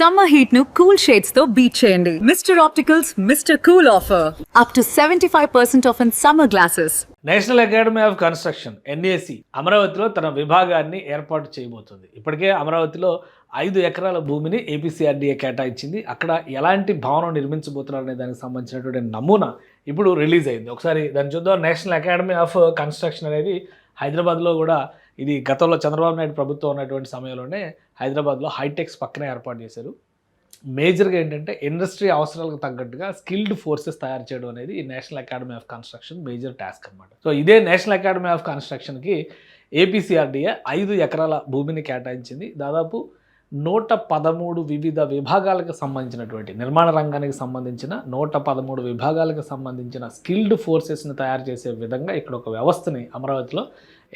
Summer heat ను cool shades తో beat చేయండి. Mister opticals mister cool offer up to 75% of in summer glasses. National academy of construction NAC అమరావతిలో తన విభాగాన్ని ఏర్పాటు చేయబోతుంది. ఇప్పటికే అమరావతిలో 5 ఎకరాల భూమిని ఏపీసీఆర్డీఏ కేటాయించింది. అక్కడ ఎలాంటి భవనం నిర్మించబోతున్నారు అనే దానికి సంబంధించినటువంటి నమూనా ఇప్పుడు రిలీజ్ అయింది. ఒకసారి దాన్ని చూద్దాం. నేషనల్ అకాడమీ ఆఫ్ కన్స్ట్రక్షన్ అనేది హైదరాబాద్లో కూడా ఇది గతంలో చంద్రబాబు నాయుడు ప్రభుత్వం ఉన్నటువంటి సమయంలోనే హైదరాబాద్లో హైటెక్స్ పక్కనే ఏర్పాటు చేశారు. మేజర్గా ఏంటంటే ఇండస్ట్రీ అవసరాలకు తగ్గట్టుగా స్కిల్డ్ ఫోర్సెస్ తయారు చేయడం అనేది ఈ national academy of construction major task అనమాట. సో ఇదే నేషనల్ అకాడమీ ఆఫ్ కన్స్ట్రక్షన్కి ఏపీసీఆర్డీఏ 5 ఎకరాల భూమిని కేటాయించింది. దాదాపు 113 వివిధ విభాగాలకు సంబంధించినటువంటి నిర్మాణ రంగానికి సంబంధించిన 113 విభాగాలకు సంబంధించిన స్కిల్డ్ ఫోర్సెస్ని తయారు చేసే విధంగా ఇక్కడ ఒక వ్యవస్థని అమరావతిలో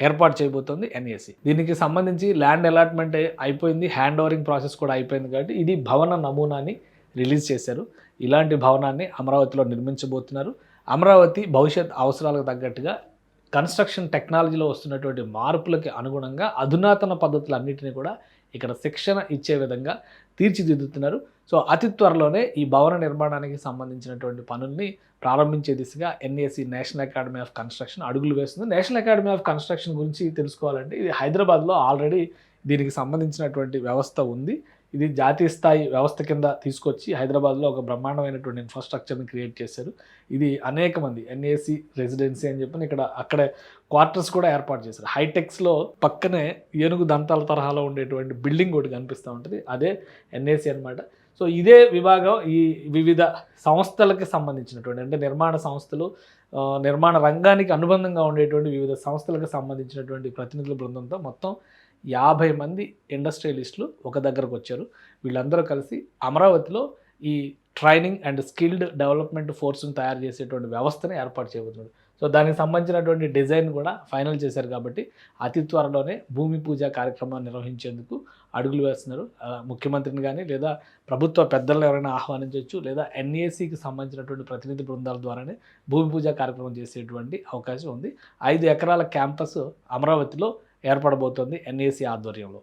ఏర్పాటు చేయబోతోంది ఎన్ఏసి. దీనికి సంబంధించి ల్యాండ్ అలాట్మెంట్ అయిపోయింది, హ్యాండ్ ఓవరింగ్ ప్రాసెస్ కూడా అయిపోయింది. కాబట్టి ఇది భవన నమూనాని రిలీజ్ చేశారు. ఇలాంటి భవనాన్ని అమరావతిలో నిర్మించబోతున్నారు. అమరావతి భవిష్యత్ అవసరాలకు తగ్గట్టుగా కన్స్ట్రక్షన్ టెక్నాలజీలో వస్తున్నటువంటి మార్పులకి అనుగుణంగా అధునాతన పద్ధతులన్నింటినీ కూడా ఇక్కడ శిక్షణ ఇచ్చే విధంగా తీర్చిదిద్దుతున్నారు. సో అతి త్వరలోనే ఈ భవన నిర్మాణానికి సంబంధించినటువంటి పనుల్ని ప్రారంభించే దిశగా NAC national academy of construction అడుగులు వేస్తుంది. నేషనల్ అకాడమీ ఆఫ్ కన్స్ట్రక్షన్ గురించి తెలుసుకోవాలంటే ఇది హైదరాబాద్లో ఆల్రెడీ దీనికి సంబంధించినటువంటి వ్యవస్థ ఉంది. ఇది జాతీయ స్థాయి వ్యవస్థ కింద తీసుకొచ్చి హైదరాబాద్లో ఒక బ్రహ్మాండమైనటువంటి ఇన్ఫ్రాస్ట్రక్చర్ని క్రియేట్ చేశారు. ఇది అనేక మంది ఎన్ఏసి రెసిడెన్సీ అని చెప్పి ఇక్కడ అక్కడే క్వార్టర్స్ కూడా ఏర్పాటు చేశారు. హైటెక్స్లో పక్కనే ఏనుగు దంతాల తరహాలో ఉండేటువంటి బిల్డింగ్ ఒకటి కనిపిస్తూ ఉంటుంది, అదే ఎన్ఏసి అనమాట. సో ఇదే విభాగం ఈ వివిధ సంస్థలకు సంబంధించినటువంటి అంటే నిర్మాణ సంస్థలు, నిర్మాణ రంగానికి అనుబంధంగా ఉండేటువంటి వివిధ సంస్థలకు సంబంధించినటువంటి ప్రతినిధుల బృందంతో మొత్తం 50 మంది ఇండస్ట్రియలిస్టులు ఒక దగ్గరకు వచ్చారు. వీళ్ళందరూ కలిసి అమరావతిలో ఈ ట్రైనింగ్ అండ్ స్కిల్డ్ డెవలప్మెంట్ ఫోర్స్ని తయారు చేసేటువంటి వ్యవస్థని ఏర్పాటు చేయబోతున్నారు. సో దానికి సంబంధించినటువంటి డిజైన్ కూడా ఫైనల్ చేశారు. కాబట్టి అతి త్వరలోనే భూమి పూజ కార్యక్రమాన్ని నిర్వహించేందుకు అడుగులు వేస్తున్నారు. ముఖ్యమంత్రిని కానీ లేదా ప్రభుత్వ పెద్దలను ఎవరైనా ఆహ్వానించవచ్చు, లేదా ఎన్ఏసికి సంబంధించినటువంటి ప్రతినిధి బృందాల ద్వారానే భూమి పూజ కార్యక్రమం చేసేటువంటి అవకాశం ఉంది. 5 ఎకరాల క్యాంపస్ అమరావతిలో ఏర్పడబోతోంది ఎన్ఏసి ఆధ్వర్యంలో.